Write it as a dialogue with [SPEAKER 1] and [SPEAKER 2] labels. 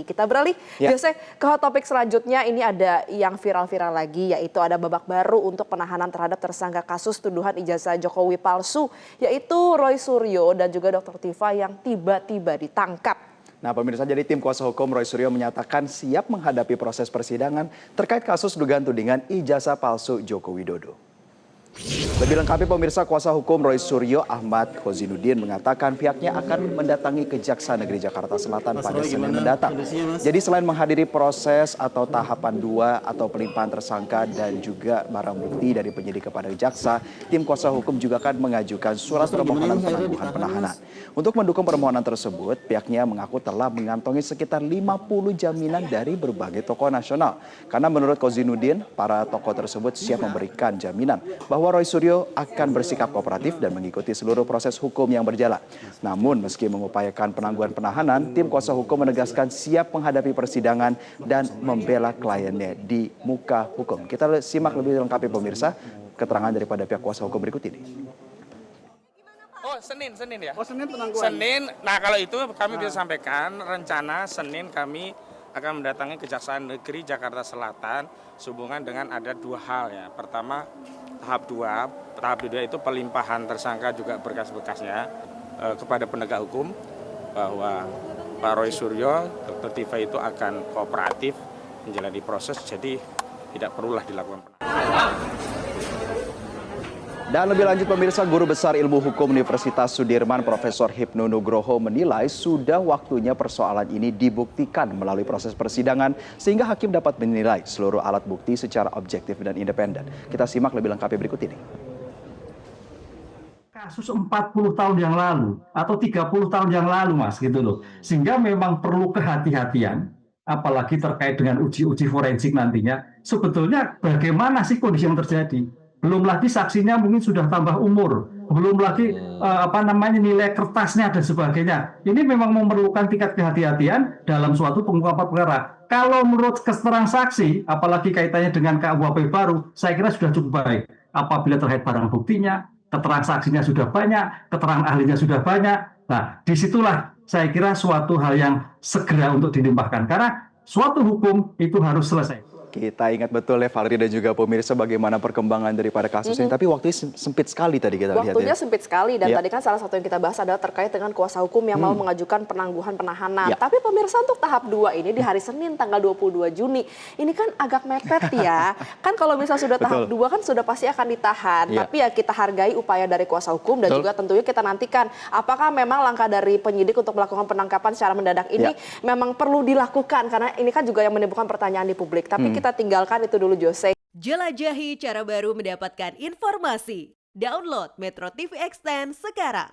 [SPEAKER 1] Kita beralih,
[SPEAKER 2] Ya.
[SPEAKER 1] Jose, ke hot topik selanjutnya. Ini ada yang viral-viral lagi, yaitu ada babak baru untuk penahanan terhadap tersangka kasus tuduhan ijazah Jokowi palsu, yaitu Roy Suryo dan juga Dr. Tifa yang tiba-tiba ditangkap.
[SPEAKER 2] Nah, pemirsa, jadi tim kuasa hukum Roy Suryo menyatakan siap menghadapi proses persidangan terkait kasus dugaan tudingan ijazah palsu Joko Widodo. Lebih lengkapnya pemirsa, kuasa hukum Roy Suryo Ahmad Kozinuddin mengatakan pihaknya akan mendatangi Kejaksaan Negeri Jakarta Selatan pada Senin mendatang. Jadi selain menghadiri proses atau tahapan 2 atau pelimpahan tersangka dan juga barang bukti dari penyidik kepada jaksa, tim kuasa hukum juga akan mengajukan surat permohonan penangguhan penahanan. Untuk mendukung permohonan tersebut, pihaknya mengaku telah mengantongi sekitar 50 jaminan dari berbagai tokoh nasional. Karena menurut Kozinuddin, para tokoh tersebut siap memberikan jaminan bahwa Roy Suryo akan bersikap kooperatif dan mengikuti seluruh proses hukum yang berjalan. Namun meski mengupayakan penangguhan penahanan, tim kuasa hukum menegaskan siap menghadapi persidangan dan membela kliennya di muka hukum. Kita simak lebih lengkap pemirsa keterangan daripada pihak kuasa hukum berikut ini.
[SPEAKER 3] Oh, Senin ya?
[SPEAKER 4] Oh, Senin penangguhan.
[SPEAKER 3] Senin, nah kalau itu kami bisa sampaikan rencana Senin kami akan mendatangi Kejaksaan Negeri Jakarta Selatan sehubungan dengan ada 2 hal ya. Pertama, tahap 2 itu pelimpahan tersangka juga berkas-berkasnya kepada penegak hukum bahwa Pak Roy Suryo, Dr. Tifa itu akan kooperatif menjalani proses, jadi tidak perlulah dilakukan penahanan.
[SPEAKER 2] Dan lebih lanjut pemirsa, Guru Besar Ilmu Hukum Universitas Sudirman Profesor Hipnu Nugroho menilai sudah waktunya persoalan ini dibuktikan melalui proses persidangan sehingga hakim dapat menilai seluruh alat bukti secara objektif dan independen. Kita simak lebih lengkapnya berikut ini.
[SPEAKER 4] Kasus 40 tahun yang lalu atau 30 tahun yang lalu, Mas, gitu loh. Sehingga memang perlu kehati-hatian, apalagi terkait dengan uji forensik nantinya. Sebetulnya bagaimana sih kondisi yang terjadi? Belum lagi saksinya mungkin sudah tambah umur, belum lagi nilai kertasnya dan sebagainya. Ini memang memerlukan tingkat kehati-hatian dalam suatu pengungkapan perkara. Kalau menurut keterangan saksi, apalagi kaitannya dengan KUHP baru, saya kira sudah cukup baik. Apabila terkait barang buktinya, keterangan saksinya sudah banyak, keterangan ahlinya sudah banyak. Nah, disitulah saya kira suatu hal yang segera untuk dilimpahkan. Karena suatu hukum itu harus selesai.
[SPEAKER 2] Kita ingat betul ya Valerie dan juga pemirsa bagaimana perkembangan daripada kasus ini. Tapi waktunya sempit sekali tadi kita lihat.
[SPEAKER 1] Waktunya sempit sekali dan
[SPEAKER 2] Ya.
[SPEAKER 1] tadi kan salah satu yang kita bahas adalah terkait dengan kuasa hukum yang mau mengajukan penangguhan penahanan.
[SPEAKER 2] Ya.
[SPEAKER 1] Tapi pemirsa, untuk tahap 2 ini di hari Senin tanggal 22 Juni. Ini kan agak mepet ya. Kan kalau misalnya sudah tahap 2 kan sudah pasti akan ditahan.
[SPEAKER 2] Ya.
[SPEAKER 1] Tapi ya kita hargai upaya dari kuasa hukum dan
[SPEAKER 2] Betul.
[SPEAKER 1] juga tentunya kita nantikan apakah memang langkah dari penyidik untuk melakukan penangkapan secara mendadak ini memang perlu dilakukan. Karena ini kan juga yang menimbulkan pertanyaan di publik. Tapi kita tinggalkan itu dulu, Jose.
[SPEAKER 5] Jelajahi cara baru mendapatkan informasi. Download Metro TV Extend sekarang.